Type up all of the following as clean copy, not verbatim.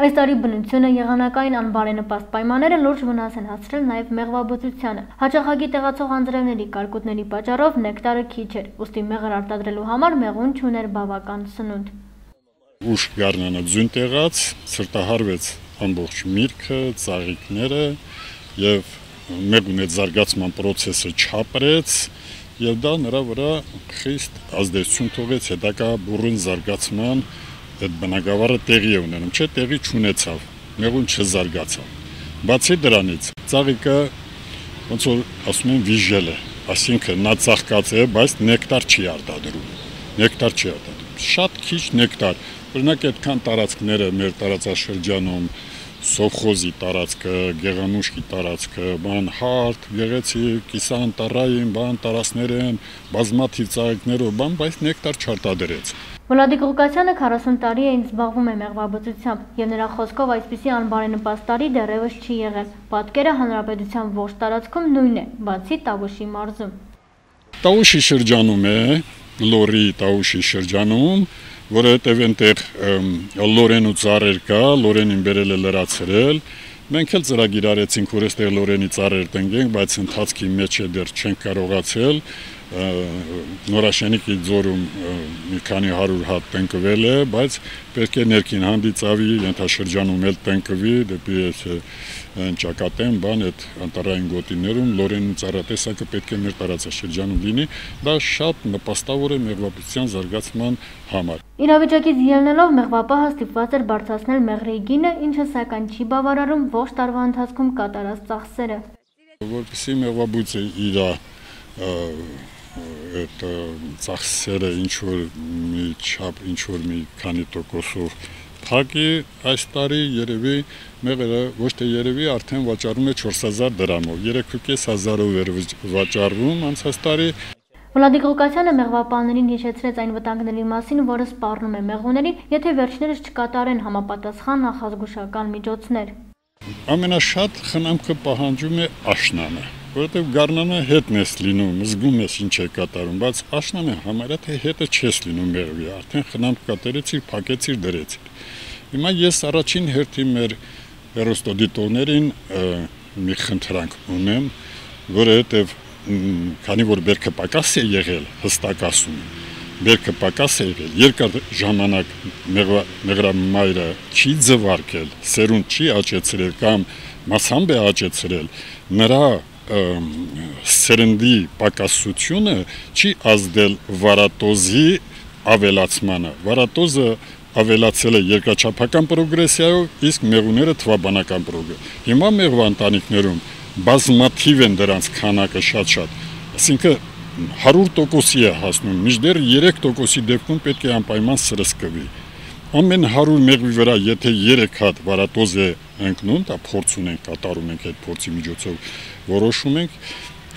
Այս տարի բնությունը, եղանակային անբարենպաստ պայմանները լուրջ վնաս են հասցրել նաև մեղվաբուծությանը։ Հաճախակի տեղացող անձրևների կարկուտների պատճառով նեկտարը քիչ էր, ուստի մեղր արտադրելու համար մեղուն չուներ բավական սնունդ։ Ուշ գարնանը ձյուն տեղաց, սրտահարվեց ամբողջ միրգը, ծաղիկները եւ մեղունի զարգացման process-ը չապրեց եւ դա նրա վրա խիստ ազդեցություն թողեց հետագա բուրըն զարգացման այդ բնակավարը տեղի է ունենում, չէ, տեղի չունեցավ, մեղուն չզարգացավ։ Բացի դրանից, ծաղիկը ոնց որ ասում են վիժել է, այսինքն նա ծաղկած է, բայց նեկտար չի արտադրում։ Նեկտար չի արտադրում։ Շատ քիչ նեկտար։ Օրինակ այդքան տարածքները մեր տարածաշրջանում Սովխոզի տարածքը, Գեղանուշկի տարածքը, բան հարթ, գեղեցիկ, կիսաանտառային, բան տարածքներ են, բազմաթիվ ծաղիկներով, բան, բայց նեկտար չարտադրեց։ Վլադիկ Ղուկասյանը 40 տարի է զբաղվում է մեղվաբուծությամբ եւ նրա խոսքով այսպիսի անբարենպաստ տարի դեռևս չի եղել։ Պատկերը հանրապետության ողջ տարածքում նույնն է, բացի Տավուշի մարզում։ Տավուշի շրջանում է, Լորի Տավուշի շրջանում, որովհետեւ այնտեղ լորեն ու ծառեր կա, լորենին բերել է լրացրել։ Մենք էլ ծրագիր արեցինք, որ այստեղ լորենի ծառեր տնկենք, բայց ընթացքի մեջ է դեռ չենք կարողացել։ Նորաշենիկի ձորում մի քանի 100 հատ տնկվել է, բայց պետք է ներքին հանդիծավի, ենթաշրջանում էլ տնկվի, դեպի ճակատեն, բան այդ անտառային գոտիներում լորենի ծառատեսակը պետք է մեր տարածաշրջանում լինի, դա շատ նպաստավոր է մեղվաբուծության զարգացման համար։ Իրավիճակից ելնելով մեղվապահը ստիպված էր բարձրացնել մեղրի գինը, ինչը սակայն չի բավարարում ողջ տարվա ընթացքում կատարած ծախսերը։ Որպեսզի մեղվաբույծը իր այդ ծախսերը ինչ-որ մի չափ, ինչ-որ մի քանի տոկոսով փակի, այս տարի երևի մեղրը ոչ թե երևի արդեն վաճառում է 4000 դրամով, 3500-ով էր վաճառվում անցած տարի։ Վլադիկ Ղուկասյանը մեղվապահներին հիշեցրեց այն վտանգների մասին, որը սպառնում է մեղուներին, եթե վերջներս չկատարեն համապատասխան նախազգուշական միջոցներ։ Ամենաշատ խնամքը պահանջում է աշնանը, որովհետև գարնանը հետն ես լինում, զգում ես ինչ է կատարում, բայց աշնանը համարյա թե հետը չես լինում մեղվի, արդեն խնամք կատարեցիր, փակեցիր, դրեցիր։ Հիմա ես առաջին հերթին մեր հեռուստադիտողներին մի խնդրանք ունեմ, որովհետև քանի որ բերքը պակաս է եղել, հստակ ասում եմ, բերքը պակաս է եղել, երկար ժամանակ մեղրամայրը չի ձվարկել, սերունդ չի աճեցրել կամ մասամբ է աճեցրել, նրա սերնդի պակասությունը չի ազդել վարատոզի ավելացմանը, վարատոզը ավելացել է երկրաչափական պրոգրեսիայով, իսկ մեղուները թվաբանական պրոգրեսիայով։ Հիմա մեղվանտանիքներում բազմաթիվ են դրանց քանակը շատ, այսինքն 100%-ի է հասնում, մինչդեռ 3%-ի դեպքում պետք է անպայման սրսկվի։ Ամեն 100 մեղվի վրա, եթե 3 հատ վարատոզ է ընկնում, դա փորձ ունենք, կատարում ենք այդ փորձի միջոցով, որոշում ենք,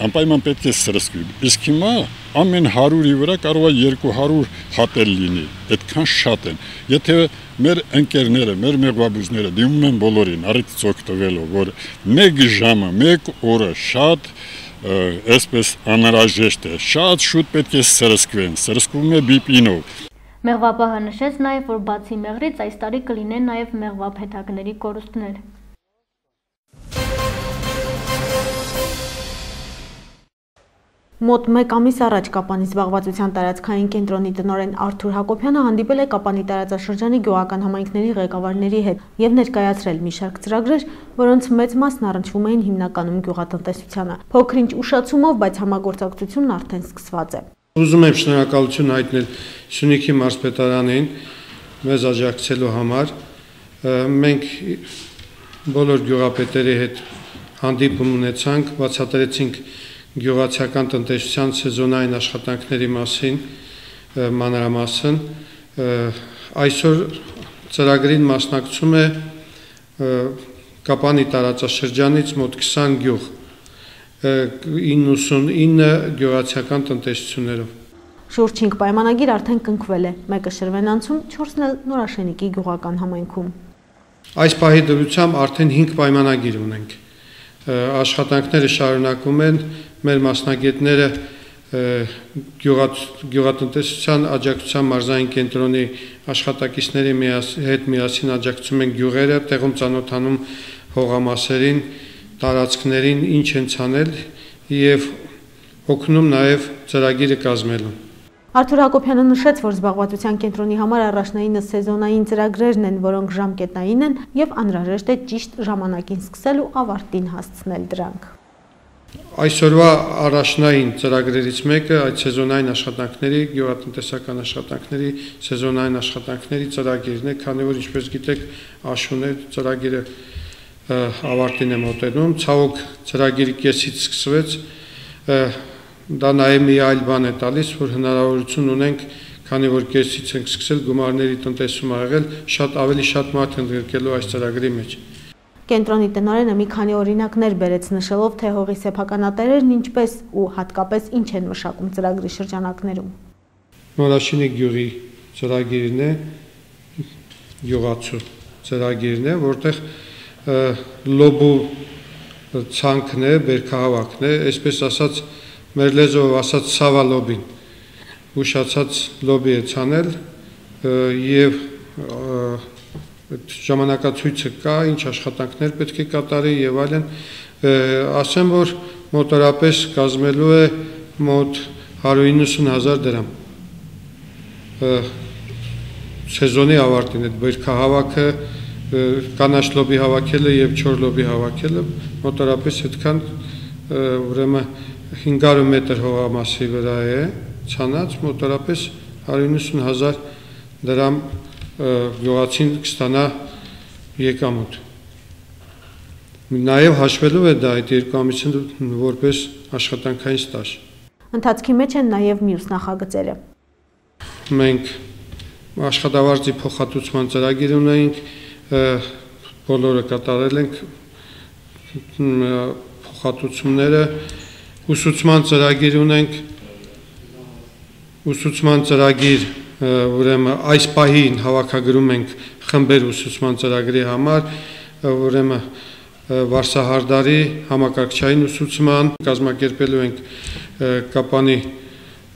անպայման պետք է սրսկվի։ Իսկ հիմա ամեն 100-ի վրա կարող է 200 հատ էլ լինի, այդքան շատ են։ Եթե մեր ընկերները, մեր մեղվաբույծները դիմում են բոլորին, առիթից օգտվելով, որ 1 ժամը, 1 օրը շատ այսպես անհրաժեշտ է, շատ շուտ պետք է սրսկվեն, սրսկվում է բիպինով։ Մեղվապահը նշեց նաև, որ բացի մեղրից այս տարի կլինեն նաև մեղվափեթակների կորուստներ։ Մոտ 1 ամիս առաջ Կապանի զբաղվածության տարածքային կենտրոնի տնօրեն Արթուր Հակոբյանը հանդիպել է Կապանի տարածաշրջանի գյուղական համայնքների ղեկավարների հետ եւ ներկայացրել մի շարք ծրագրեր, որոնց մեծ մասն առնչվում էին հիմնականում գյուղատնտեսությանը։ Փոքր-ինչ ուշացումով, բայց համագործակցությունն արդեն սկսված է։ Ուզում եմ շնորհակալություն հայտնել Սյունիքի մարզպետարանին մեզ աջակցելու համար։ Մենք բոլոր գյուղապետերի հետ հանդիպում ունեցանք, բացատրեցինք գյուղացիական տնտեսության սեզոնային աշխատանքների մասին, մանրամասն։ Այսօր ծրագրին մասնակցում է Կապանի տարածաշրջանից մոտ 20 գյուղ, 99 գյուղացիական տնտեսություններով։ Շուրջ 5 պայմանագիր արդեն կնքվել է, մեկը Շրվենանցում, 4-ն էլ Նորաշենիկի գյուղական համայնքում։ Այս պահի դրությամբ արդեն 5 պայմանագիր ունենք։ Աշխատանքները շարունակվում են, մեր մասնագետները գյուղատնտեսության աջակցության մարզային կենտրոնի աշխատակիցների հետ միասին աջակցում ենք գյուղերը, տեղում ծանոթանում հողամասերին, տարածքներին, ինչ են ցանել եւ օգնում նաեւ ծրագիրը կազմելուն։ Արթուր Հակոբյանը նշեց, որ զբաղվածության կենտրոնի համար առաջնայինը սեզոնային ծրագրերն են, որոնք ժամկետային են եւ անհրաժեշտ է ճիշտ ժամանակին սկսել ու ավարտին հասցնել դրանք։ Այսօրվա առաջնային ծրագրերից մեկը այդ սեզոնային աշխատանքների, գյուղատնտեսական աշխատանքների, սեզոնային աշխատանքների ծրագիրն է, քանի որ ինչպես գիտեք, աշունը ծրագիրը ավարտին է մոտենում, ցավոք ծրագիրի կեսից սկսվեց, դա նաև մի այլ բան է տալիս, որ հնարավորություն ունենք, քանի որ կեսից ենք սկսել գումարների տնտեսում ա եղել, ավելի շատ մարդ ընդգրկելու այս ծրագրի մեջ։ Կենտրոնի տնօրենը մի քանի օրինակներ բերեց նշելով, թե հողի սեփականատերերն ինչպես ու հատկապես ինչ են մշակում ծրագրի շրջանակներում։ Նորաշինի գյուղի ծրագիրն է, գյուղացու ծրագիրն է, որտեղ լոբու ցանքն է, բերքահավաքն է, այսպես ասած մեր լեզվով ասած սավա լոբին, ուշացած լոբի է ցանել եւ ժամանակացույցը կա, ինչ աշխատանքներ պետք է կատարի եւ այլն, ասեմ, որ մոտորապես կազմելու է մոտ 190,000 դրամ։ Սեզոնի ավարտին այդ բերքահավաքը, կանաչ լոբի հավաքելը եւ չոր լոբի հավաքելը մոտորապես այդքան ուրեմն 500 մետր հողամասի վրա է ցանած, մոտորապես 190,000 դրամ գյուղացին կստանա եկամուտ։ Նաև հաշվելու է դա այդ 2 ամիսին որպես աշխատանքային ստաժ։ Ընթացքի մեջ են նաև մյուս նախագծերը։ Մենք աշխատավարձի փոխհատուցման ծրագիր ունենք, բոլորը կատարել ենք փոխհատուցումները, ուսուցման ծրագիր ունենք, ուսուցման ծրագիր ուրեմն այս պահին հավաքագրում ենք խմբեր ուսուցման ծրագրի համար, ուրեմն Վարսահարդարի համակարգչային ուսուցման կազմակերպելու ենք Կապանի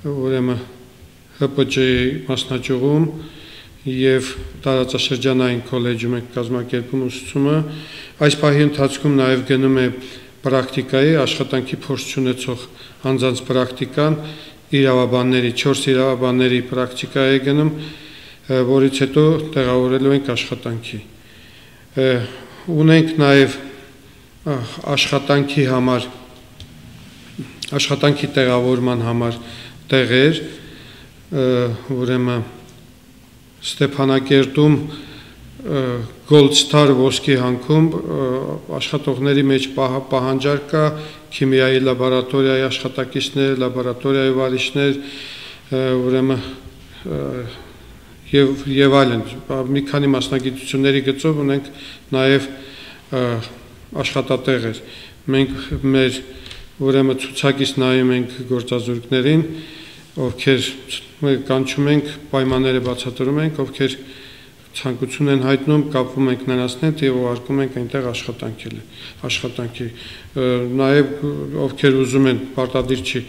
ուրեմն ՀՊՃ-ի մասնաճյուղում եւ տարածաշրջանային քոլեջում ենք կազմակերպում ուսուցումը։ Այս պահի ընթացքում նաեւ գնում է պրակտիկայի աշխատանքի փորձ ունեցող անձանց պրակտիկան, իրավաբանների 4 իրավաբանների պրակտիկա է գնում, որից հետո տեղավորելու ենք աշխատանքի։ Ունենք նաև աշխատանքի տեղավորման համար տեղեր, ուրեմն Ստեփանակերտում Gold Star ոսկի հանքում աշխատողների մեջ պահանջարկ կա, քիմիայի լաբորատորիայի աշխատակիցներ, լաբորատորիայի վարիչներ, ուրեմն եւ այլն, մի քանի մասնագիտությունների գծով ունենք նաեւ աշխատատեղեր։ Մենք մեր ուրեմն ցուցակից նայում ենք գործազուրկներին, ովքեր կանչում ենք, պայմանները բացատրում ենք, ովքեր ցանկություն են հայտնում, կապվում ենք նրանց հետ եւ ուղարկում ենք այնտեղ աշխատանքի։ Նաեւ ովքեր ուզում են պարտադիր չի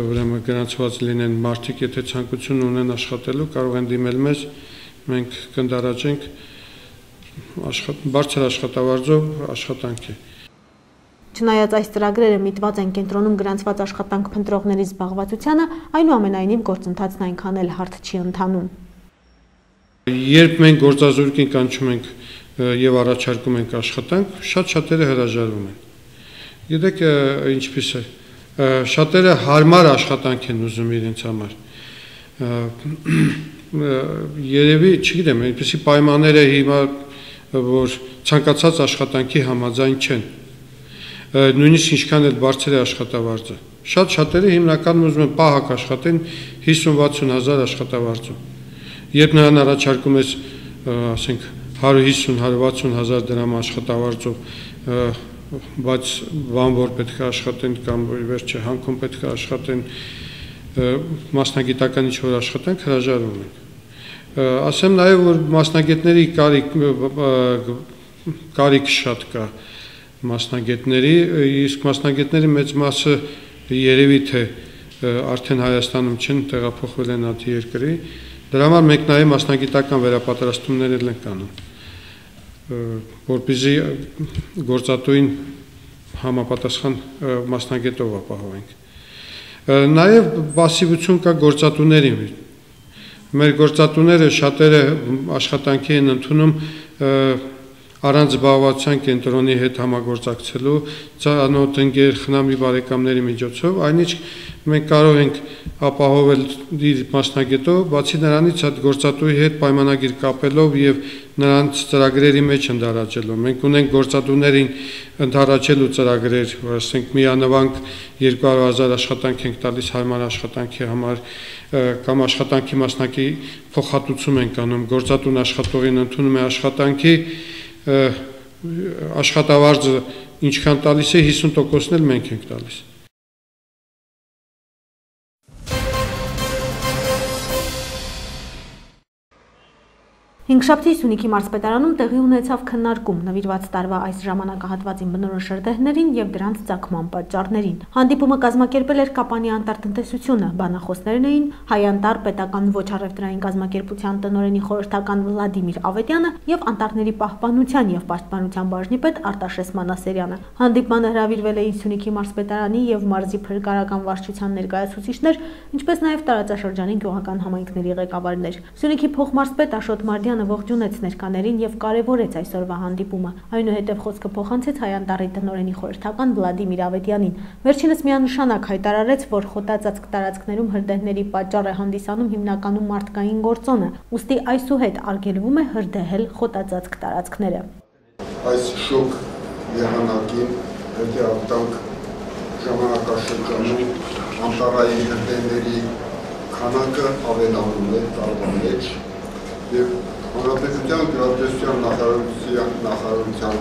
ուրեմն գրանցված լինեն մարդիկ, եթե ցանկություն ունեն աշխատելու, կարող են դիմել մեզ, մենք կընդառաջենք բարձր աշխատավարձով աշխատանքի։ Չնայած այս ծրագրերը միտված են կենտրոնում գրանցված աշխատանք փնտրողների զբաղվածությանը, այնուամենայնիվ գործընթացն այնքան էլ հարթ չի ընթանում։ Երբ մենք գործազուրկին կանչում ենք եւ առաջարկում ենք աշխատանք, շատերը հրաժարվում են։ Գիտեք ինչպես է, շատերը հարմար աշխատանք են ուզում իրենց համար։ Երևի, չգիտեմ, այնպեսի պայմանները հիմա, որ ցանկացած աշխատանքի համաձայն չեն։ Նույնիսկ ինչքան էլ բարձր է աշխատավարձը։ Շատերը հիմնականում ուզում են պահակ աշխատեն 50-60,000 աշխատավարձով։ Երբ նրան առաջարկում ես, ասենք 150-160,000 դրամ աշխատավարձով, բայց բանվոր պետք է աշխատեն կամ վերջը հանքում պետք է աշխատեն, մասնագիտական ինչ-որ աշխատանք հրաժարվում են։ Ասեմ նաև, որ մասնագետների կարիք շատ կա մասնագետների, իսկ մասնագետների մեծ մասը երևի թե արդեն Հայաստանում չեն, տեղափոխվել են արտերկրի։ Դրա համար մենք նաև մասնագիտական վերապատրաստումներ ենք անում, որպեսզի գործատուին համապատասխան մասնագետով ապահովենք։ Նաև պասիվություն կա գործատուների։ Մեր գործատուները շատերը աշխատանքի են ընդունում առանց զբաղվածության կենտրոնի հետ համագործակցելու, ծանոթ ընկեր խնամի բարեկամների միջոցով, այնինչ մենք կարող ենք ապահովել իր մասնագետով, բացի նրանից այդ գործատուի հետ պայմանագիր կապելով եւ նրանց ծրագրերի մեջ ընդառաջելով։ Մենք ունենք գործատուներին ընդառաջելու ծրագրեր, որ ասենք միանվանք 200,000 աշխատանք ենք տալիս հարմար աշխատանքի համար, կամ աշխատանքի մասնակի փոխհատուցում ենք անում, գործատուն աշխատողին ընդունում է աշխատանքի, աշխատավարձը ինչքան տալիս է 50%-ն էլ մենք ենք տալիս։ Հինգշաբթի Սյունիքի մարզպետարանում տեղի ունեցավ քննարկում նվիրված տարվա այս ժամանակահատվածին բնորոշ շերտերներին եւ դրանց ծագման պատճառներին։ Հանդիպումը կազմակերպել էր Կապանի անտառտնտեսությունը, բանախոսներն էին Հայ-Անտառ պետական ոչ առևտրային կազմակերպության տնօրենի խորհրդական Վլադիմիր Ավետյանը եւ անտառների պահպանության եւ պաշտպանության բաժնի պետ Արտաշես Մանասերյանը։ Հանդիպմանը հրավիրվել էին Սյունիքի մարզպետարանի եւ մարզի փրկարարական վարչության ներկայացուցիչներ, ինչպես նաեւ տարածաշրջանի գյուղական համայնքների ղեկավարներ։ Սյունիքի փոխմարզպետ Աշոտ ողջունեց ներկաներին եւ կարեւորեց այսօրվա հանդիպումը։ Այնուհետեւ խոսքը փոխանցեց Հայ-Անտառի տնօրենի խորհրդական Վլադիմիր Ավետյանին։ Վերջինս միանշանակ հայտարարեց, որ խոտածածկ տարածքներում հրդեհների պատճառ է հանդիսանում հիմնականում մարդկային գործոնը, ուստի այսուհետ արգելվում է հրդեհել խոտածածկ տարածքները։ Այս շոկ եղանակին հետեւանք ժամանակաշրջանում անտառային հրդեհների քանակը ավելանում է տարվա մեջ եւ Հանրապետության գյուղատնտեսության նախարարության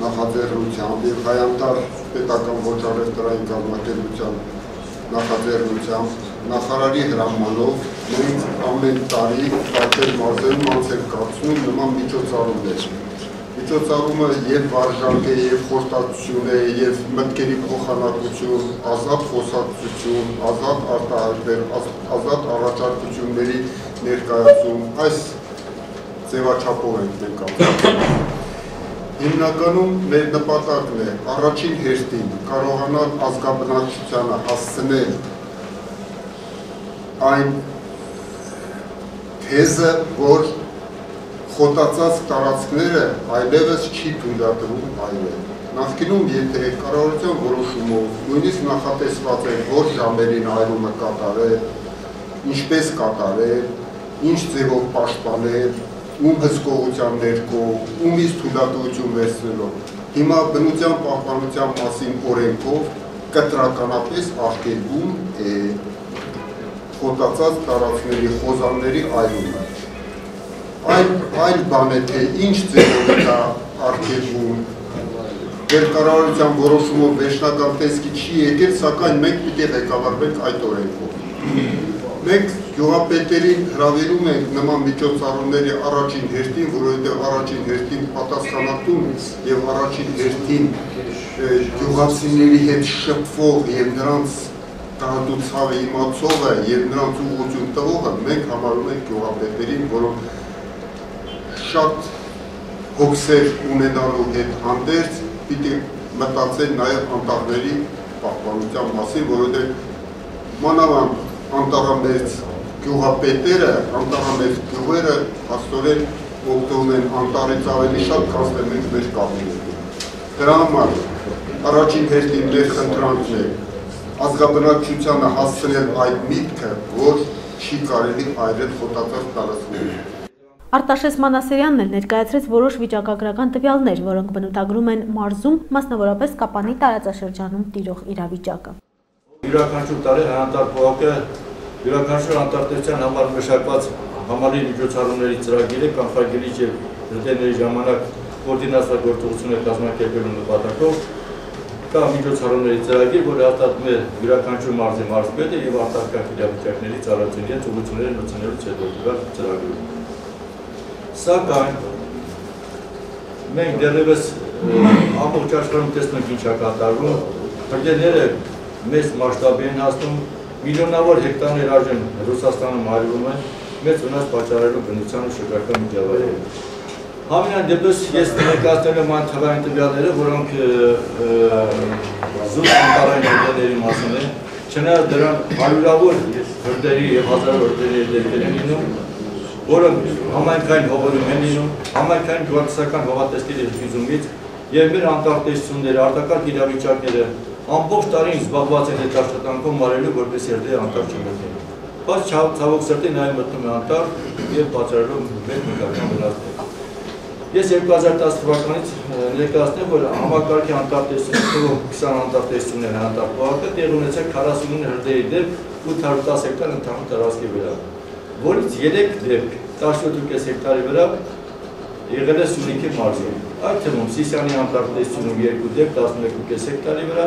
նախաձեռնությամբ եւ Հայ-Անտառ պետական ոչ առևտրային կազմակերպության նախաձեռնությամբ նախարարի հրամանով մենք ամեն տարի տարբեր մարզերում անց ենք կացնում նման միջոցառումներ։ Միջոցառումը եւ վարժանք է, եւ խորհրդատվություն է, եւ մտքերի փոխանակություն, ազատ խոսակցություն, ազատ արտահայտներ, ազատ առաջարկությունների ներկայացում, այս ձևաչափով ենք մենք անում։ Հիմնականում մեր նպատակն է առաջին հերթին կարողանալ ազգաբնակչությանը հասցնել այն թեզը, որ խոտածածկ տարածքները այլևս չի թույլատրում այրել։ Նախկինում եթե կառավարության որոշումով նույնիսկ նախատեսված է որ ժամերին այրումը կատարել, ինչպես կատարել, ինչ ձևով պաշտպանել, ում հսկողության ներքո, ումից թույլատվություն վերցնելով։ Հիմա բնության պահպանության մասին օրենքով կտրականապես արգելվում է խոտածածկ տարածքների խոզանների այրումը։ Այլ բան է թե ինչ ձևով դա արգելվում, կառավարության որոշումով վերջնական տեսքի չի եկել, սակայն մենք պիտի ղեկավարվենք այդ օրենքով։ Մենք գյուղապետերին հրավիրում ենք նման միջոցառումների առաջին հերթին, որովհետև առաջին հերթին պատասխանատուն եւ առաջին հերթին գյուղացիների հետ շփվող եւ նրանց տահդու ցավը իմացողը եւ նրանց ուղղություն տվողը մենք համարում ենք գյուղապետերին, որոնք շատ հոգսեր ունենալու հետ հանդերձ պիտի մտածեն նաեւ անտառների պահպանության մասին, որովհետև մանավանդ անտառամերձ գյուղապետերը, անտառամերձ գյուղերը հաստորեն օգտվում են անտառից ավելի շատ, քան մենք մեր կապին։ Դրա համար առաջին հերթին մեր խնդրանքն է ազգաբնակչությանը հասցնել այդ միտքը, որ չի կարելի այրել խոտածածկ տարածքները։ Արտաշես Մանասերյանն էլ ներկայացրեց որոշ վիճակագրական տվյալներ, որոնք բնութագրում են մարզում, մասնավորապես Կապանի տարածաշրջանում տիրող իրավիճակը։ Յուրաքանչյուր տարի Հայ-Անտառ փողոքը յուրաքանչյուր անտառտեսության համար մշակված համալիր միջոցառումների ծրագիրը կանխարգելիչ եւ հրդեհների ժամանակ կոորդինացված գործողություններ կազմակերպելու նպատակով կա միջոցառումների ծրագիր, որը հաստատում է յուրաքանչյուր մարզի մարզպետը եւ արտարքակ իրավիճակների ծառայությունների ուղղությունները մտցնելուց հետո դրա ծրագրում։ Սակայն մենք դեռևս ամբողջ աշխարհում տեսնում ենք ինչ է կատարվում, հրդեհները մեծ մասշտաբի են հասնում, միլիոնավոր հեկտարներ արժեն Ռուսաստանում արվում են մեծ վնաս պատճառելու բնության ու շրջակա միջավայրերին։ Համենայն դեպս ես ներկայացնել եմ այն թվային տվյալները, որոնք զուտ անտառային հրդեհների մասին են, չնայած դրան հարյուրավոր հրդեհի և հազարավոր հրդեհի դեպքեր են լինում, որոնք համայնքային հողերում են լինում, համայնքային գյուղատնտեսական հողատեսների հրկիզումից և մեր անտառտեսությունները, արտակարգ իրավիճակները ամբողջ տարին զբաղված են այդ աշխատանքով մարելու, որպես հրդեհը անտառ չմտնի։ Բայց ցավոք սրտի նաև մտնում է անտառ և պատճառում մեծ մեկական վնասներ։ Ես 2010 թվականից ներկայացնեմ, որ համակարգի անտառտեսությունով 20 անտառտեսություններ անտառ տեղի ունեցել 49 հրդեհի դեպք 810 հեկտար ընդհանուր տարածքի վրա, որից 3 դեպք 17.5 հեկտարի վրա եղել է Սյունիքի մարզում, այդ թվում Սիսիանի անտառտեսությունում 2 դեպք 11.5 հեկտարի վրա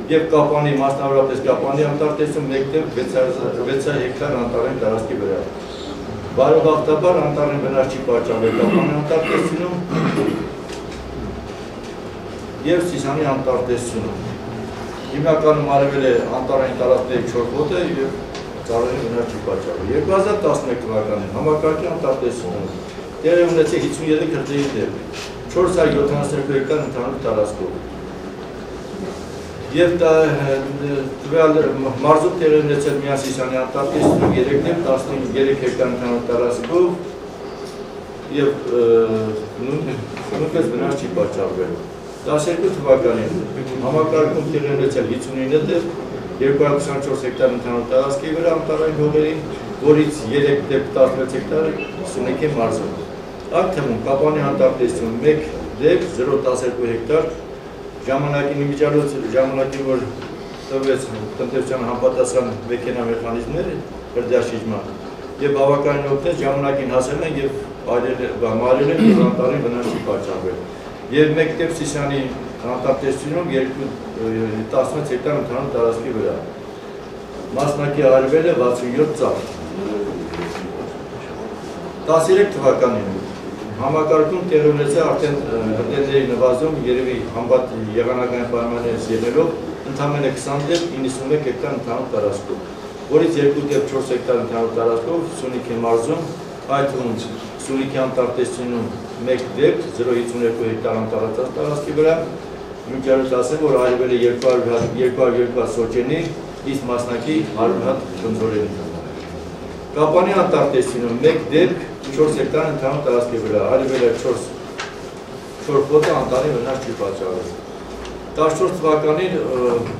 և Կապանի, մասնավորապես Կապանի անտառտեսում 1 դեպք 600 հեկտար անտառային տարածքի վրա։ Բարեբախտաբար անտառին վնաս չի պատճառել Կապանի անտառտեսությունում և Սիսիանի անտառտեսությունում։ Հիմնականում արվել է անտառային տարածքների 4 հոտը և ծառերի վնաս չի պատճառել։ 2011 թվականին համակարգի անտառտեսությունում տեղի ունեցել 53 հրդեհի դեպք, 472 հեկտար ընդհանուր տարածքով։ Եվ մարզում տեղի ունեցել միայն Սիսիանի անտառտեսությունում 3 դեպք 13 հեկտար ընդհանուր տարածքով և նույնպես վնաս չի պատճառվել։ 12 թվականին համակարգում տեղի ունեցել 59 դեպք 224 հեկտար ընդհանուր տարածքի վրա անտառային հողերին, որից 3 դեպք 16 հեկտար Սյունիքի մարզում։ Այդ թվում Կապանի անտառտեսությունում 1 դեպք 0.12 հեկտար ժամանակին իմիջիալոց ժամանակին, որ տվեց տնտեսության համապատասխան մեքենա մեխանիզմներ հրդեհաշիջման և բավականին օգնեց ժամանակին հասել են և մարել են և անտառին վնաս չի պատճառվել։ Եվ 1 դեպք Սիսիանի անտառտեսությունում 16 հեկտար ընդհանուր տարածքի վրա։ Մասնակի արվել է 67 ծառ։ 13 թվականին համակարգում տեղի ունեցել արդեն հրդեհների նվազում երևի համբատ եղանակային պայմաններից ելնելով ընդամենը 20 դեպք 91 հեկտար ընդհանուր տարածքով, որից 2 դեպք 4 հեկտար ընդհանուր տարածքով Սյունիքի մարզում, այդ թվում Սյունիքի անտառտեսությունում 1 դեպք 0.52 հեկտար անտառացած տարածքի վրա, մինչև ասեմ, որ արվել է 200 հատ սոճենի, իսկ մասնակի 100 հատ խնձորենի։ Կապանի անտառտեսությունում 1 դեպք 4 հեկտար ընդհանուր տարածքի վրա, արվել է 4 հոտը անտառի վնաս չի պատճառել։ 14 թվականին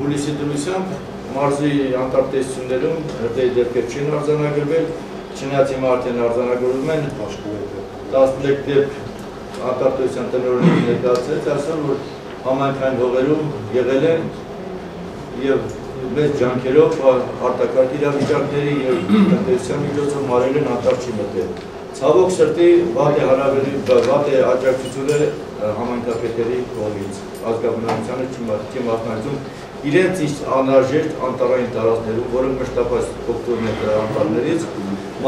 հուլիսի դրությամբ մարզի անտառտեսություններում հրդեհի դեպքեր չեն արձանագրվել, չնայած հիմա արդեն արձանագրվում են 11 դեպք անտառտեսության տնօրենը ներկայացրեց, ասել որ համայնքային հողերում եղել են և մեծ ջանքերով արտակարգ իրավիճակների և տնտեսության միջոցով մարել են անտառ չի մտել։ Ցավոք սրտի վատ է աջակցությունը համայնքապետերի կողմից, ազգաբնակչությանը չի մասնակցում իրենց անհրաժեշտ անտառային տարածքներում, որոնք մշտապես օգտվում են անտառներից,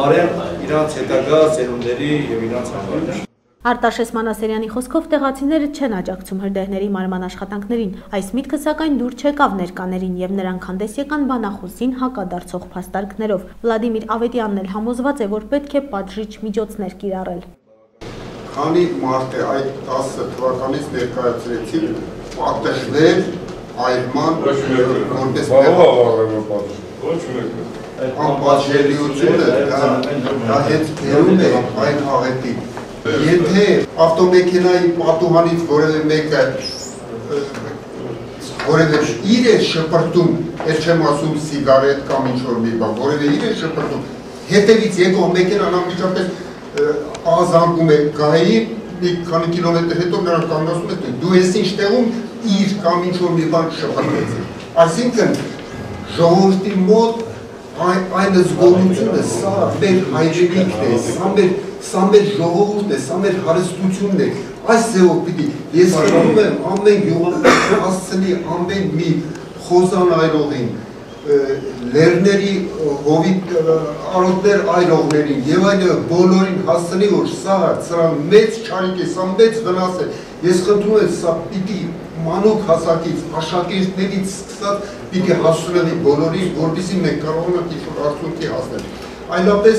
մարեն իրանց հետագա սերունդների և իրանց համար։ Արտաշես Մանասերյանի խոսքով տեղացիները չեն աջակցում հրդեհների մարման աշխատանքներին, այս միտքը սակայն դուր չեկավ ներկաներին և նրանք հանդես եկան բանախոսին հակադարձող փաստարկներով։ Վլադիմիր Ավետյանն էլ համոզված է, որ պետք է պատժիչ միջոցներ կիրառել։ Քանի մարդ է այդ 10 թվականից ներկայացրեցին պատժվել այրման որպես անպատժելիությունը դա հենց բերում է այն աղետին։ Եթե ավտոմեքենայի պատուհանից որևէ մեկը որևէ իր է շպրտում, ես չեմ ասում սիգարետ կամ ինչ-որ մի բան, որևէ իր է շպրտում, հետևից եկող մեքենան անմիջապես ազանգում է գահի, մի քանի կիլոմետր հետո նրան կանգնացում է, դու ես ինչ տեղում իր կամ ինչ-որ մի բան շպրտեցի։ Այսինքն ժողովրդի մոտ այն զգոնությունը, սա մեր հայրենիքն է, սա մեր ժողովուրդն է, սա մեր հարստությունն է, այս ձևով պիտի ես խնդրում եմ ամեն գյուղատնտեսի հասցնի ամեն մի խոզան այրողին, լեռների հովիտ արոտներ այրողներին եւ այլն բոլորին հասցնի, որ սա մեծ չարիք է, սա մեծ վնաս է, ես խնդրում եմ սա պիտի մանուկ հասակից, աշակերտներից սկսած պիտի հասցնելի բոլորին, որպեսզի մենք կարողանանք ինչ-որ արդյունքի հասնել։ Այլապես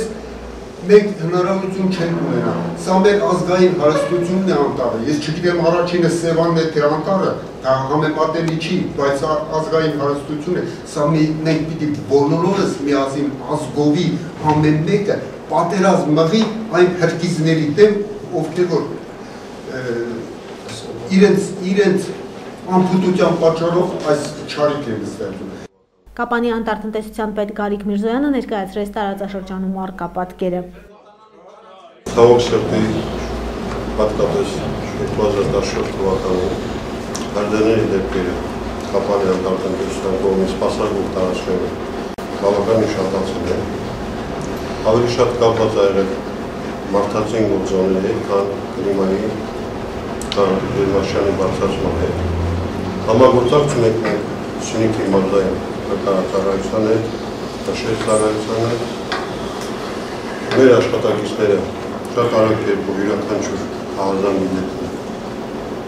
մենք հնարավորություն չենք ունենա։ Սա մեր ազգային հարստությունն է անտառը։ Ես չգիտեմ առաջինը Սևանն է թե անտառը, դա համեմատելի չի, բայց ազգային հարստություն է։ Սա մենք պիտի բոլորովս միասին ազգովի ամեն մեկը պատերազմ մղի այն հրկիզների դեմ, ովքեր որ իրենց անփութության պատճառով այս չարիք են ստեղծում։ Կապանի անտառտնտեսության պետ Գարիկ Միրզոյանը ներկայացրեց տարածաշրջանում առկա պատկերը։ Ցավոք սրտի հատկապես 2014 թվականին հրդեհների դեպքերը Կապանի անտառտնտեսության կողմից սպասարկող տարածքները բավականին շատացել են։ Ավելի շատ կապված է եղել մարդածին գործոնների, քան կլիմայի, քան ջերմաշրջանի բարձրացման հետ։ Համագործակցում ենք մենք Սյունիքի մարզային նկարահանության հետ, Տաշես ծառայության հետ, մեր աշխատակիցները շատ արագ կերպով յուրաքանչյուր ահազանգի դեպքում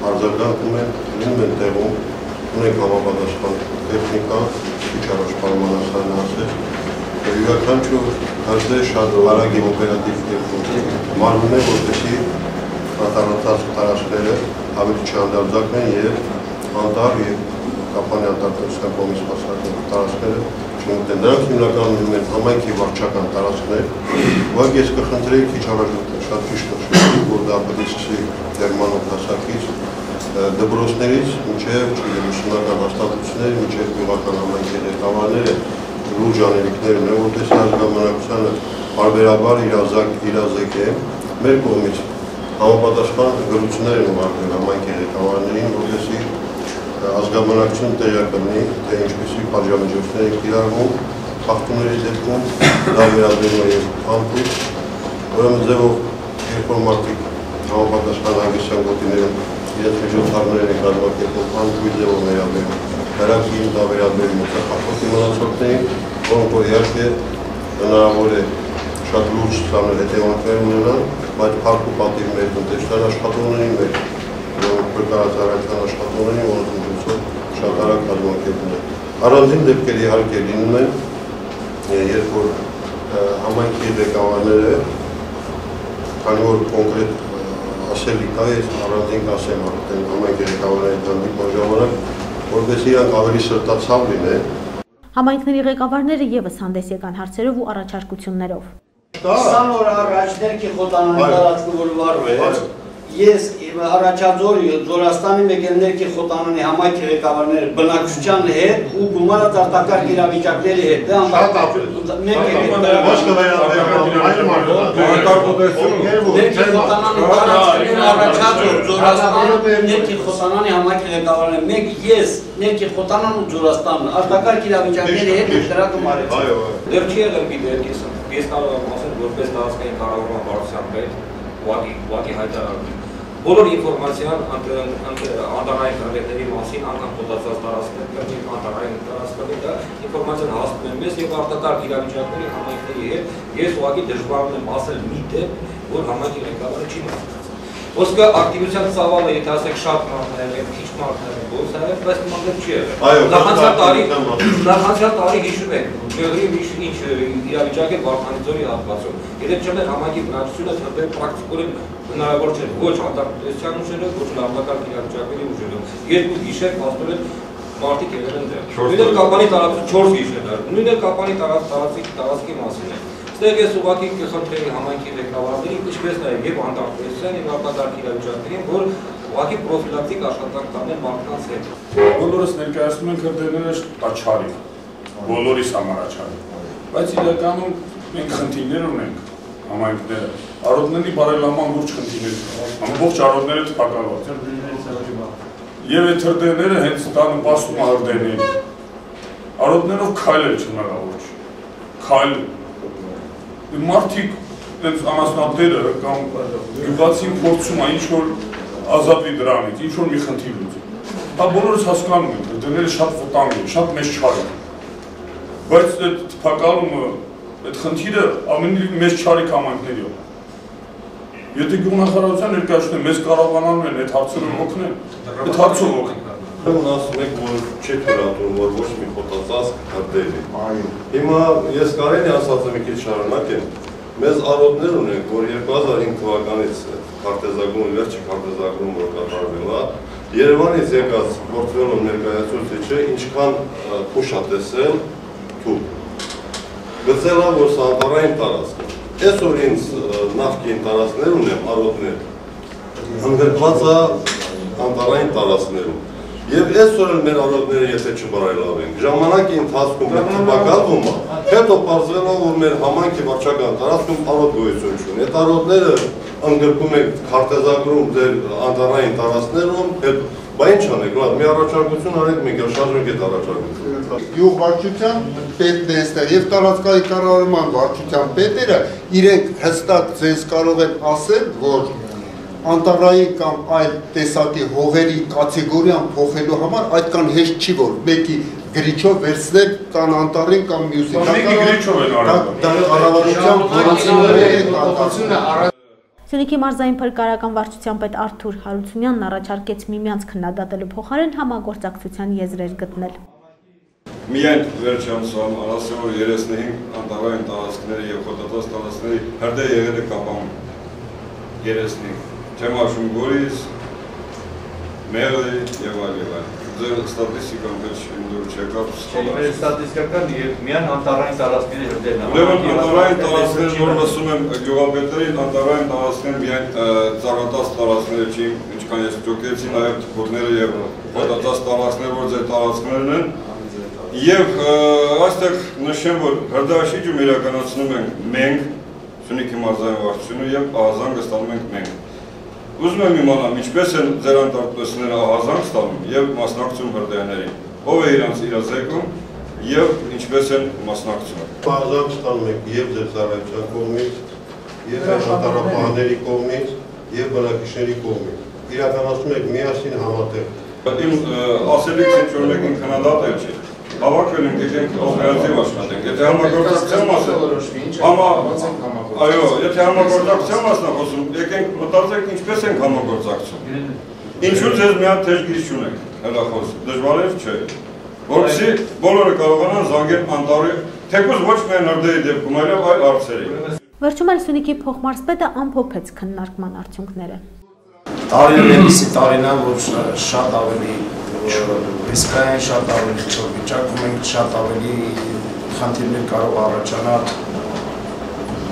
արձագանքում են, լինում են տեղում, ունենք համապատասխան տեխնիկա, քիչ առաջ պայմանավորվածն ասել, յուրաքանչյուր հրդեհ շատ արագ և օպերատիվ կերպով մարվում է, որպեսզի անտառնտած տարածքները ավելի չանդարձակվեն և անտառ և Կապանի անտառտնտեսության կողմից սպասարկող տարածքները չմտնեն։ Նրանք հիմնականում լինում են համայնքի վարչական տարածքներ, ուղղակի ես կխնդրեի քիչ առաջ շատ ճիշտ նշեցիք, որ դա պետք է սկսի դերմանոց հասակից, դպրոցներից մինչև ուսումնական հաստատություններ, մինչև գյուղական համայնքի ղեկավարները լուրջ անելիքներ ունեն, որտեղ ազգամնակցությանը պարբերաբար իրազեկ է մեր կողմից համապատասխան գրություններ են ուղարկվել համայնքի ղեկավարներին, որպեսզի ազգամնակցությունը տեղյակ կլինի, թե ինչպիսի պատժամիջոցներ են կիրառվում, խախտումների դեպքում դա վերաբերում է և անփույթ, ուրեմն ձևով երբ որ մարդիկ համապատասխան հանգստյան գոտիներում իրենց միջոցառումներ են կազմակերպում, անփույթ ձևով վերաբերում, հրակին դա վերաբերում է խախտի մնացորդներին, որոնք որ իհարկե հնարավոր է շատ լուրջ ծանր հետևանքներ ունենան, բայց փառք ու պատիվ մեր տնտեսության աշխատողներին, մեր փրկարարության աշխատողներին, որոնց միջոցով շատ արագ կազմակերպում են։ Առանձին դեպքեր իհարկե լինում են, երբ որ համայնքի ղեկավարները, քանի որ կոնկրետ ասելիք կա, ես առանձին կասեմ արդեն համայնքի ղեկավարների հանդիպման ժամանակ, որպես իրանք ավելի սրտացավ լինեն։ Համայնքների ղեկավարները ևս հանդես եկան հարցերով ու առաջարկություններով։ 20 օր առաջ ներքի խոտանանի տարածքը որ վարում է, ես առաջաձոր Ձորաստանի մեկ էլ ներքի խոտանանի համայնքի ղեկավարները բնակչության հետ ու գումարած արտակարգ իրավիճակների հետ ներքի խոտանանի տարածքները առաջաձոր Ձորաստանի ներքի խոտանանի համայնքի ղեկավարները մեկ ես ներքի խոտանան ու Ձորաստանը արտակարգ իրավիճակների հետ դրակում արեցի։ Դեռ չի եղել գիտեք ես կարող եմ ասել որպես տարածքային կառավարման վարչության պետ ուղղակի հայտարարում բոլոր ինֆորմացիան անտառային հրդեհների մասին, անգամ խոտացած տարածքների, անտառային տարածքների դա ինֆորմացիան հասնում է մեզ և արտակարգ իրավիճակների համայնքների հետ ես ուղղակի դժվարում եմ ասել մի դեպք, որ համայնքի ղեկավարը չի մասնակցել։ Ոսկե ակտիվության ծավալը, եթե ասեք շատ մարդներ են, քիչ մարդներ են, ոնց է, բայց նման չի եղել։ Նախանցյալ տարի հիշում եք, Գյումրիի ինչ իրավիճակ է Վարդանիձորի հատվածում։ Եթե չմեր համայնքի բնակչությունը թվեր պրակտիկորեն հնարավոր չէ ոչ անտառտնտեսության ուժերով, ոչ արտակարգ իրավիճակների ուժերով։ Երկու գիշեր փաստորեն մարդիկ եղել են դեռ։ Նույնիսկ Կապանի տարածքը 4 գիշեր դեռ։ Նույնիսկ Կապանի տարածքի մասին է։ Ստեղ ես ուղղակի կխնդրեի համայնքի ղեկավարներին, ինչպես նաև եւ անտառտնտեսության եւ արտակարգ իրավիճակներին, որ ուղղակի պրոֆիլակտիկ աշխատանք կանեն մարդկանց հետ։ Բոլորս ներկայացնում ենք հրդեհները աչարի, բոլորիս համար աչարի։ Բայց իրականում մենք խնդիրներ ունենք համայնքները։ Արոտների բարելավման լուրջ խնդիրներ կան։ Ամբողջ արոտները տպակալված են։ Եվ այդ հրդեհները հենց դա նպաստում է հրդեհներին։ Արոտներով քայլել չհնարավոր չէ։ Քայլ մարդիկ այնց անասնատերը կամ գյուղացին փորձում է ինչ-որ ազատվի դրանից, ինչ-որ մի խնդիր լուծի։ Դա բոլորս հասկանում ենք, հրդեհները շատ վտանգ են, շատ մեծ չար են։ Բայց այդ տպակալումը, այդ խնդիրը ավելի մեծ չարիք համայնքների է։ Եթե գյուղնախարարության ներկայացնում են, մեզ կարողանալու են այդ հարցերով օգնել, այդ հարցով օգնել։ Ասում եք, որ չի թույլատրում, որ ոչ մի խոտածածկ հրդեհի։ Հիմա ես կարելի ասած մի քիչ շարունակեմ, մեզ արոտներ ունենք, որ 2005 թվականից քարտեզագրում, վերջի քարտեզագրում որ կատարվել է, Երևանից եկած Պորտֆելոն ներկայացուցիչը ինչքան փուշ է տեսել թուղթ։ Գծել է, որ սա անտառային տարածք է։ Այսօր ինձ նախկին տարածքներ ունեմ, արոտներ, ընդգրկված է անտառային տարածքներում։ Եվ այսօր էլ մեր արոտները եթե չբարելավենք, ժամանակի ընթացքում մեր թվակալվում է, հետո պարզվել է, որ մեր համայնքի վարչական տարածքում արոտ գոյություն չունի։ Այդ արոտները ընդգրկում եք քարտեզագրում ձեր անտառային տարածքներում, բա ինչ անեք, մի առաջարկություն արեք, մենք շարժենք այդ առաջարկությունը։ Գյուղ վարչության պետն է այստեղ եւ տարածքային կառավարման վարչության պետերը իրենք հստակ ձեզ կարող են ասել, որ անտառային կամ այլ տեսակի հողերի կատեգորիան փոխելու համար այդքան հեշտ չի, որ մեկի գրիչով վերցնել տան անտառին կամ մյուսին։ Մեկի գրիչով են արել։ Դա կառավարության գործունեությունը Սյունիքի մարզային փրկարարական վարչության պետ Արթուր Հարությունյանն առաջարկեց միմյանց քննադատելու փոխարեն համագործակցության եզրեր գտնել։ Միայն վերջանցում ասեմ, որ 35 անտառային տարածքների եւ խոտածածկ տարածքների հրդեհ եղել է կապանում 35 չեմ հաշվում Գորիս, Մեղրի եւ այլ։ Ձեր ստատիստիկան մեջ դուր չեկավ։ Չէ, ստատիստիկական եւ միայն անտառային տարածքների հրդեհն է։ Ուրեմն անտառային տարածքներ, որ լսում եմ գյուղապետերին, անտառային տարածքներ միայն ծառատած տարածքները չի, ինչքան ես ճոկեցի, նաեւ թփուտները եւ խոտածածկ տարածքներ, որ ձեր տարածքներն են։ Եվ այստեղ նշեմ, որ հրդեհաշիջում իրականացնում ենք մենք, Սյունիքի մարզային վարչությունը եւ ահազանգը ստանում ենք մենք։ Ուզում եմ իմանալ, ինչպես են ձեր անտառտեսները ահազանգ ստանում եւ մասնակցում հրդեհներին, ով է իրանց իրազեկում եւ ինչպես են մասնակցում։ Ահազանգ ստանում եք եւ ձեր ծառայության կողմից, եւ անտառապահների կողմից եւ բնակիչների կողմից։ Իրականացնում եք միասին համատեղ։ Իմ ասելիքս ինչ որ մեկին քննադատել չի։ Հավաքվել ենք, եկենք օպերատիվ աշխատենք, եթե համագործակցության մասը, այո, եթե համագործակցության մասն է խոսում, եկենք մտածենք ինչպես ենք համագործակցում։ Ինչու ձեզ մի հատ թեժ գիծ չունենք, հելախոս, դժվար չէ, որպեսզի բոլորը կարողանան զանգել անտառի, թեկուզ ոչ միայն հրդեհի դեպքում, այլև այլ հարցերի։ Վերջում էլ Սյունիքի փոխմարզպետը ամփոփեց քննարկման արդյունքները։ Տարիներս տարինա, որ շատ ավելի ռիսկային, շատ ավելի խոր վիճակում ենք, շատ ավելի խնդիրներ կարող առաջանալ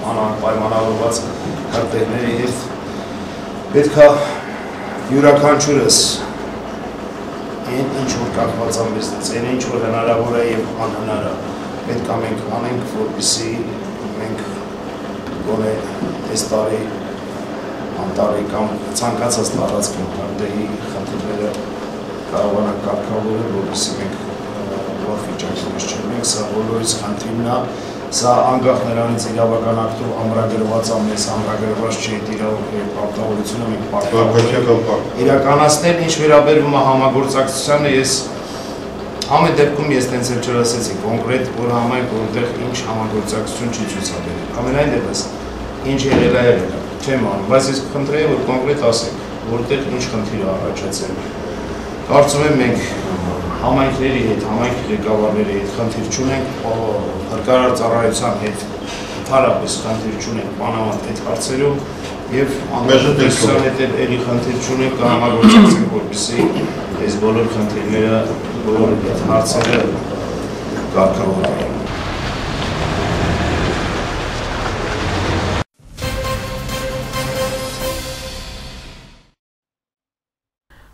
անպայմանավորված հրդեհների հետ պետք է յուրաքանչյուրս ինչ որ կախված ամենից, ինչ որ հնարավոր է եւ անհնար է, պետք է մենք անենք, որպեսզի մենք գոնե այս տարի անտառի կամ ցանկացած տարածքում հրդեհի խնդիրները կարողանանք կարգավորել, որպեսզի մենք լավ վիճակի մեջ չլինենք, սա բոլորիս խնդիրն է, սա անկախ նրանից իրավական ակտով ամրագրված է, մեզ ամրագրված չի այդ պարտավորությունը մենք պարտավորենք իրականացնել, ինչ վերաբերում է համագործակցությանը, ես ամեն դեպքում ես տենց էլ չլսեցի կոնկրետ, որ համայնք որտեղ ինչ համագործակցություն չի ցուցաբերել, ամենայն դեպս ինչ եղել է, չեմ անում, բայց ես խնդրեի, որ կոնկրետ ասեք, որտեղ ինչ խնդիր է առաջացել։ Կարծում եմ մենք համայնքների հետ, համայնքի ղեկավարների հետ խնդիր չունենք, փրկարար ծառայության հետ ընդհանրապես խնդիր չունենք մանավանդ այդ հարցերում եւ անհրաժեշտության հետ էլի խնդիր չունենք, կհամագործակցենք, որպեսզի այս բոլոր խնդիրները, բոլոր հարցերը կարգավորվեն։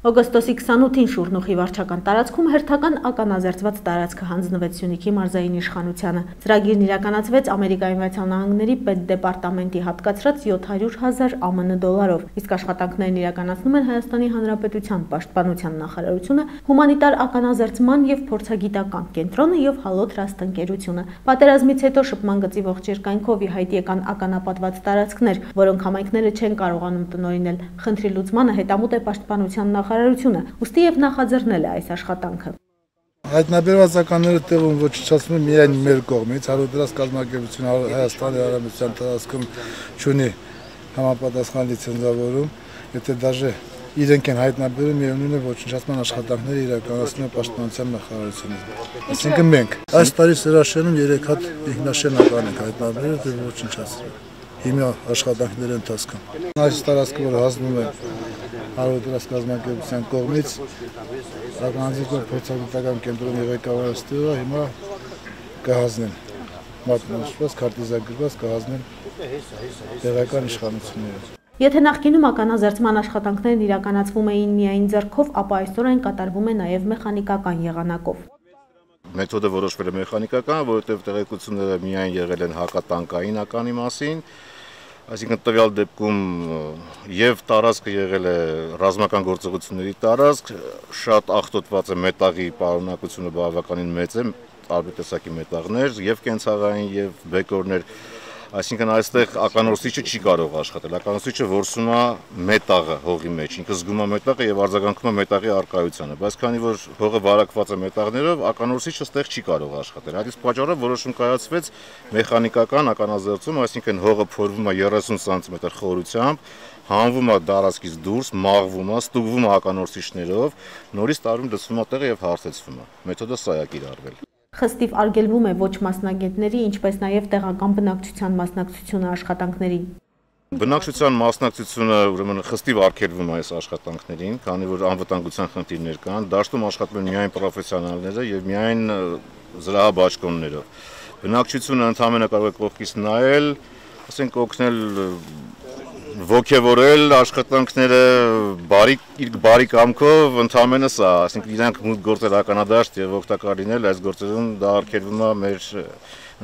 Օգոստոսի 28-ին Շուռնուխի վարչական տարածքում հերթական ականազերծված տարածքը հանձնվեց Սյունիքի մարզային իշխանությանը։ Ծրագիրն իրականացվեց Ամերիկայի Միացյալ Նահանգների պետդեպարտամենտի հատկացրած 700,000 ԱՄՆ դոլարով, իսկ աշխատանքներն իրականացնում են Հայաստանի Հանրապետության Պաշտպանության նախարարությունը, հումանիտար ականազերծման եւ փորձագիտական կենտրոնը եւ Հալո Trust ընկերությունը։ Պատերազմից հետո շփման գծի ողջ երկայնքով ի հայտ եկան ականապատված տարածքներ, որոնք համայնքները չեն կարողանում տնօրինել։ Խնդրի լուծմանը հետամուտ է Պաշտպանության նախարարությունը, ուստի եւ նախաձեռնել է այս աշխատանքը։ Հայտնաբերված ականները տեղում ոչնչացնում են միայն մեր կողմից, Հալո Trust կազմակերպությունը Հայաստանի Հանրապետության տարածքում ունի համապատասխան լիցենզավորում, եթե դաժե իրենք են հայտնաբերում միևնույն է ոչնչացման աշխատանքները իրականացնում է պաշտպանության նախարարությունը։ Այսինքն մենք այս տարի Սրաշենում 3 հատ ինքնաշենական ենք հայտնաբերել եւ ոչնչացրել։ Հիմա աշխատանքների ընթացքում այս տարածքը որ հանձնում է Արևելյան կազմակերպության կողմից Ականանձիկով փորձագիտական կենտրոնի ղեկավարը ստեղծել հիմա կհանձնեն մատնանշված քարտեզագրված կհանձնեն տեղական իշխանությունները։ Եթե նախկինում ականազերծման աշխատանքներն իրականացվում էին միայն ձեռքով, ապա այսօր այն կատարվում է նաև մեխանիկական եղանակով։ Մեթոդը որոշվել է մեխանիկական, որովհետև տեղեկությունները միայն եղել են հակատանկային ականի մասին, այսինքն տվյալ դեպքում եւ տարածքը եղել է ռազմական գործողությունների տարածք, շատ աղտոտված է մետաղի պարունակությունը բավականին մեծ է, տարբեր տեսակի մետաղներ եւ կենցաղային եւ բեկորներ, այսինքն այստեղ ականորսիչը չի կարող աշխատել, ականորսիչը որսում է մետաղը հողի մեջ, ինքը զգում է մետաղը եւ արձագանքում է մետաղի առկայությանը, բայց քանի որ հողը վարակված է մետաղներով, ականորսիչը այստեղ չի կարող աշխատել։ Այդ իսկ պատճառով որոշում կայացվեց մեխանիկական ականազերծում, այսինքն հողը փորվում է 30 սանտիմետր խորությամբ, հանվում է տարածքից դուրս, մաղվում է, ստուգվում է ականորսիչներով, նորից տարում դասվում է տեղը եւ հարթեցվում է։ Մեթոդը սա է կիրառվել։ Խստիվ արգելվում է ոչ մասնագետների, ինչպես նաև տեղական բնակչության մասնակցությունը աշխատանքներին։ Բնակչության մասնակցությունը ուրեմն խստիվ արգելվում է այս աշխատանքներին, քանի որ անվտանգության խնդիրներ կան, դաշտում աշխատում են միայն պրոֆեսիոնալները եւ միայն զրահաբաճկոններով։ Բնակչությունը ընդհանրապես կարող է կողքից նայել, ասենք օգնել ոգևորել աշխատանքները բարի կամքով ընդհանրապես սա, այսինքն իրանք մուտք գործել ականադաշտ եւ օգտակար լինել այս գործերում դա արգելվում է մեր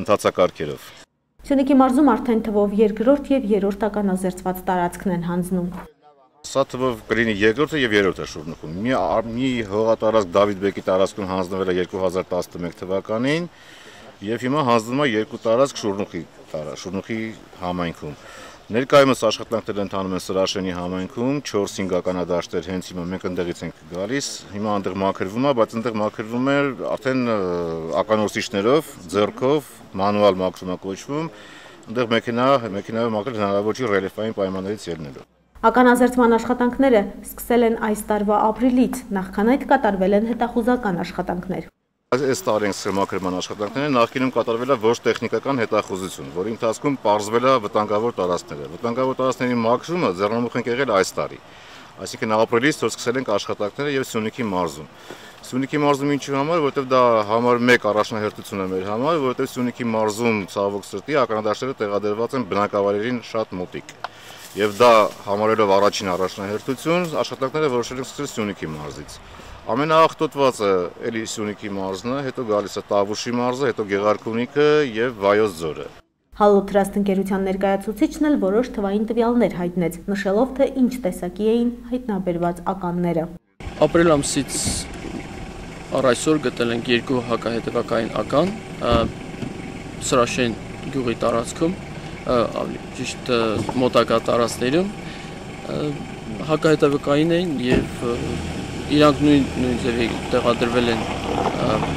ընթացակարգերով։ Սյունիքի մարզում արդեն թվով երկրորդ եւ երրորդ ականազերծված տարածքն են հանձնում։ Սա թվով կլինի երկրորդը եւ երրորդը շուրնուխում։ Մի հողատարածք Դավիթ-բեկի տարածքում հանձնվել է 2011 թվականին եւ հիմա հանձնում է երկու տարածք շուրնուխի համայնքում։ Ներկայումս աշխատանքները ընթանում են Սրաշենի համայնքում, 4-5 ականադաշտեր հենց հիմա մենք ընդեղից ենք գալիս, հիմա այնտեղ մաքրվում է, բայց այնտեղ մաքրվում է արդեն ականորսիչներով, ձեռքով, մանուալ մաքրում է կոչվում, այնտեղ մեքենայով մաքրել հնարավոր չի ռելիեֆային պայմաններից ելնելով։ Ականազերծման աշխատանքները սկսել են այս տարվա ապրիլից, նախքան այդ կատարվել են հետախուզական աշխատանքներ։ Այս տարի ենք սկսել մաքրման աշխատանքները, նախկինում կատարվել է ոչ տեխնիկական հետախուզություն, որի ընթացքում պարզվել է վտանգավոր տարածքները։ Վտանգավոր տարածքների մաքրումը ձեռնամուխ ենք եղել այս տարի։ Այսինքն ապրիլից որ սկսել ենք աշխատանքները եւ Սյունիքի մարզում։ Սյունիքի մարզում ինչու համար, որովհետեւ դա համար 1 առաջնահերթություն է մեր համար, որովհետեւ Սյունիքի մարզում ցավոք սրտի ականադաշտերը տեղադրված են բնակավայրերին շատ մոտիկ։ Եվ դա համարելով առաջին առաջնահերթություն, աշխատանքները որոշել ենք սկսել Սյունիքի մարզից։ Ամենաաղտոտվածը էլի Սյունիքի մարզն է, հետո գալիս է Տավուշի մարզը, հետո Գեղարքունիքը եւ Վայոց ձորը։ Հալո Trust ընկերության ներկայացուցիչն էլ որոշ թվային տվյալներ հայտնեց, նշելով, թե ինչ տեսակի էին հայտնաբերված ականները։ Ապրիլ ամսից առ այսօր գտել ենք 2 հակահետևակային ական Սրաշեն գյուղի տարածքում, ճիշտ մոտակա տարածքներում հակահետևակային էին եւ իրանք նույն ձևի տեղադրվել են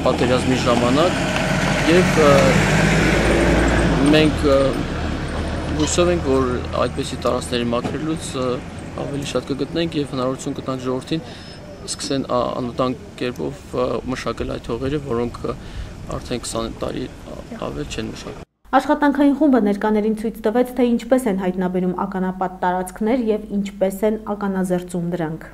պատերազմի ժամանակ եւ մենք հուսով ենք, որ այդպիսի տարածքների մաքրելուց ավելի շատ կգտնենք եւ հնարավորություն կտանք ժողովրդին սկսեն անվտանգ կերպով մշակել այդ հողերը, որոնք արդեն 20 տարի ավել չեն մշակել։ Աշխատանքային խումբը ներկաներին ցույց տվեց, թե ինչպես են հայտնաբերում ականապատ տարածքներ եւ ինչպես են ականազերծում дранք։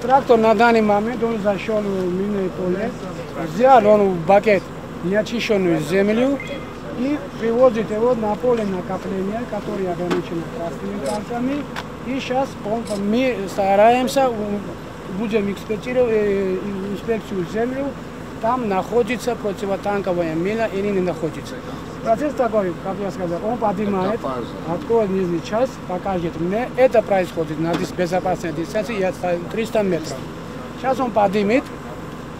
Трактор на данный момент он зашел в минное поле, взял он в бакет неочищенную землю и привозит его на поле накопления, которое ограничено красными картами. И сейчас мы стараемся, будем экспертировать инспекцию землю, там находится противотанковая мина или не находится. Процесс такой, как я сказал, он поднимает, откроет нижнюю часть, покажет мне. Это происходит на безопасной дистанции 300 метров. Сейчас он поднимет,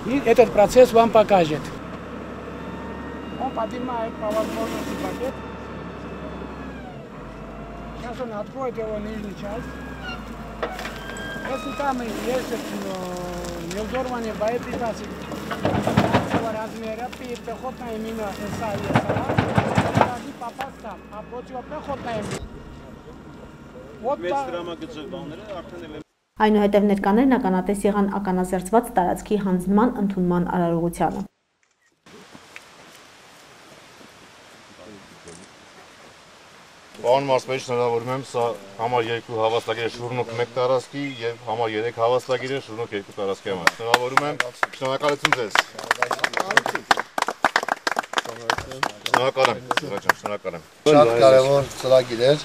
и этот процесс вам покажет. Он поднимает по возможности пакет. Сейчас он откроет его нижнюю часть. Если там есть неудорванные боеприпасы размера, пехотная мина СА-СА, попасть там, а противопехотная мина. Այնուհետև ներկաներն ականատես եղան ականազերծված տարածքի հանձնման ընդունման արարողությանը։ Պարոն մարզպետ, շնորհավորում եմ, սա համար 2 հավաստագիր է շուրնուկ 1 տարածքի եւ համար 3 հավաստագիր է շուրնուկ 2 տարածքի համար։ Շնորհավորում եմ, շնորհակալություն ձեզ։ Շնորհակալ եմ։ Շատ կարևոր ծրագիր էր։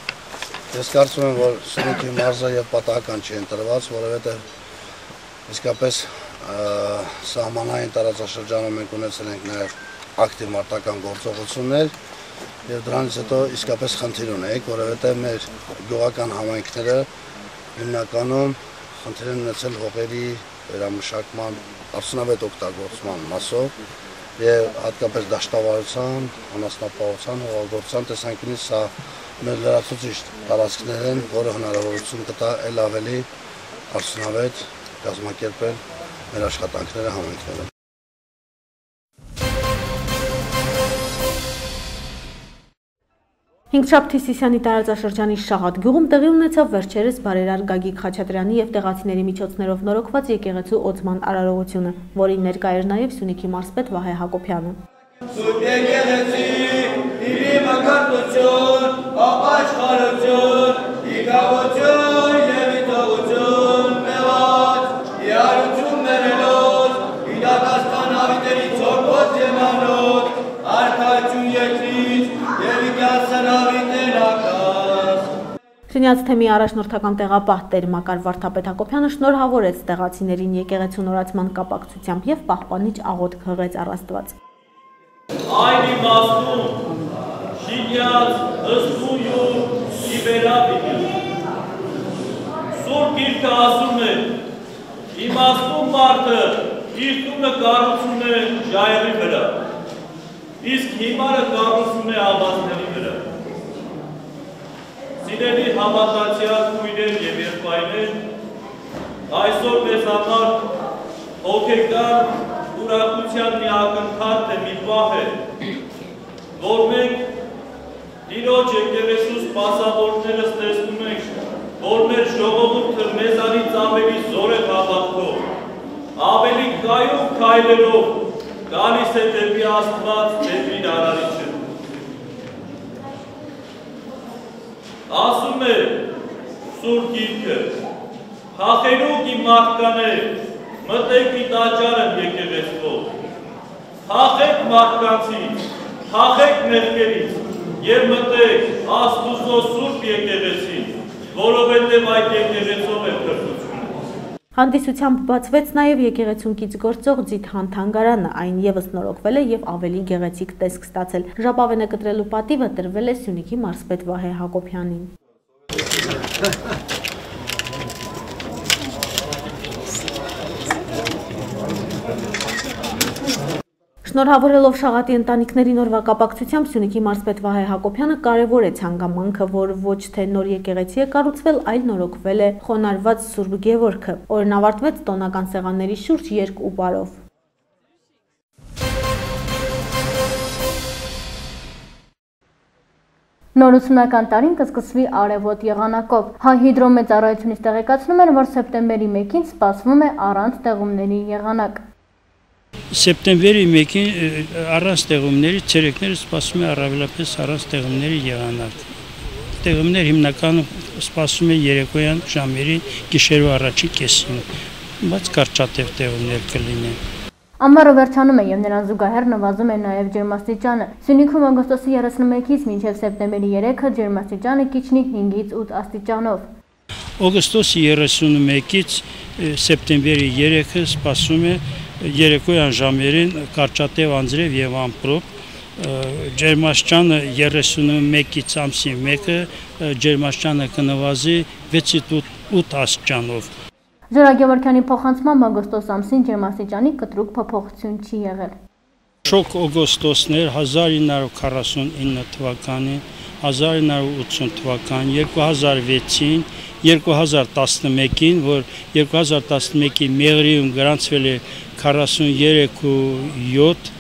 Ես կարծում եմ, որ Սյունիքի մարզը եւ պատահական չի ընտրված, որովհետեւ իսկապես սահմանային տարածաշրջանում մենք ունեցել ենք նաեւ ակտիվ մարտական գործողություններ եւ դրանից հետո իսկապես խնդիր ունենք, որովհետեւ մեր գյուղական համայնքները հիմնականում խնդիր են ունեցել հողերի վերամշակման արդյունավետ օգտագործման մասով եւ հատկապես դաշտավարության, անասնապահության, հողագործության տեսանկյունից սա մեր լրացուցիչ տարածքներ են, որը հնարավորություն կտա ել ավելի արդյունավետ կազմակերպել մեր աշխատանքները համայնքներում։ Հինգշաբթի Սիսիանի տարածաշրջանի Շաղատ գյուղում տեղի ունեցավ վերջերս բարերար Գագիկ Խաչատրյանի եւ տեղացիների միջոցներով նորոգված եկեղեցու օծման արարողությունը, որին ներկա էր նաեւ Սյունիքի մարզպետ Վահե Հակոբյանը։ Սուրբ եկեղեցի, իրի մկրտություն, ապաշխարություն, իկավություն եւ իտողություն մեղած, իարություն մերելոց, իդակաստան ավիտերի ծորկոց եւ անոտ, արքայություն երկրից եւ իկասն ավիտեր ակաս։ Շնյաց թեմի առաջնորդական տեղապահ Տեր Մակար Վարդապետ Հակոբյանը շնորհավորեց տեղացիներին եկեղեցու նորացման կապակցությամբ եւ պահպանիչ աղոթք հղեց առ Աստված։ Այն իմաստում, շինյաց, ըստույու, իբերավիդի։ Սուրբ գիրքը ասում է, իմաստում մարդը իր տունը կառուցում է ժայռի վրա, իսկ հիմարը կառուցում է աբազների վրա։ Սիրելի համատացյալ քույրեր եւ եղբայրներ, այսօր մեզ համար հոգեկան ուրախության մի ակնթարթ է, մի պահ է, որ մենք Տիրոջ եկեղեցու սպասավորներս տեսնում ենք, որ մեր ժողովուրդը մեզանից ավելի զորեղ հավատքով, ավելի կայուն քայլերով գալիս է դեպի Աստված, դեպի Արարիչը։ Ասում է Սուրբ Գիրքը, հախերուկ իմ մարդկաներ, մտեք մի տաճարն եկեղեցվով, հախեք մարդկանցից, հախեք մեղքերից և մտեք Աստուծո Սուրբ եկեղեցին, որովհետև այդ եկեղեցով է փրկությունը։ Հանդիսությամբ բացվեց նաև եկեղեցունքից գործող Ձիթհան թանգարանը, այն ևս նորոգվել է եւ ավելի գեղեցիկ տեսք ստացել։ Ժապավենը կտրելու պատիվը տրվել է Սյունիքի մարզպետ Վահե Հակոբյանին։ Շնորհավորելով Շաղատի ընտանիքների նորվա կապակցությամբ Սյունիքի մարզպետ Վահե Հակոբյանը կարևորեց հանգամանքը, որ ոչ թե նոր եկեղեցի է կառուցվել, այլ նորոգվել է խոնարհված Սուրբ Գևորգը։ Օրն ավարտվեց տոնական սեղանների շուրջ երգ ու բարով։ Նոր ուսումնական տարին կսկսվի արևոտ եղանակով։ Հայ հիդրոմեծառայությունից տեղեկացնում են, որ սեպտեմբերի 1-ին սպասվում է առանց տեղումների եղանակ։ Սեպտեմբերի 1-ին առանց տեղումների ցերեկները սպասում է առավելապես առանց տեղումների եղանակ։ Տեղումներ հիմնականում սպասում է երեկոյան ժամերի գիշերու առաջի կեսին, բայց կարճատև տեղումներ կլինեն։ Ամառը վերջանում է եւ նրան զուգահեռ նվազում է նաեւ ջերմաստիճանը։ Սյունիքում օգոստոսի 31-ից մինչեւ սեպտեմբերի 3-ը ջերմաստիճանը կիչնի 5-ից 8 աստիճանով։ Օգոստոսի 31-ից սեպտեմբերի 3-ը սպասում է երեկոյան ժամերին կարճատև անձրև եւ ամպրոպ, ջերմաստիճանը 31-ից ամսի 1-ը ջերմաստիճանը կնվազի 6-ից 8 աստիճանով։ Ժորագևորգյանի փոխանցմամբ օգոստոս ամսին ջերմաստիճանի կտրուկ փոփոխություն չի եղել։ Շոկ օգոստոսներ 1949 թվականին, 1980 թվականին, 2006-ին, 2011-ին, որ 2011-ի մեղրիում գրանցվել է 43.7,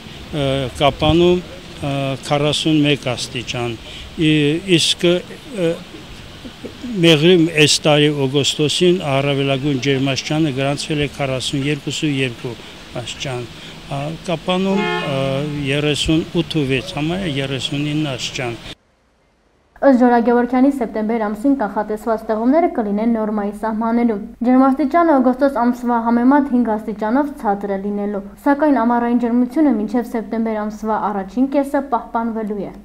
Կապանում 41 աստիճան, իսկ մեղրի այս տարի օգոստոսին առավելագույն ջերմաստիճանը գրանցվել է 42.2 աստիճան, Կապանում 38.6, համարը 39 աստիճան։ Ըստ Ժորա Գևորգյանի սեպտեմբեր ամսին կանխատեսված տեղումները կլինեն նորմայի սահմաններում։ Ջերմաստիճանը օգոստոս ամսվա համեմատ 5 աստիճանով ցածր է լինելու, սակայն ամառային ջերմությունը մինչև սեպտեմբեր ամսվա առաջին կեսը պահպանվելու է։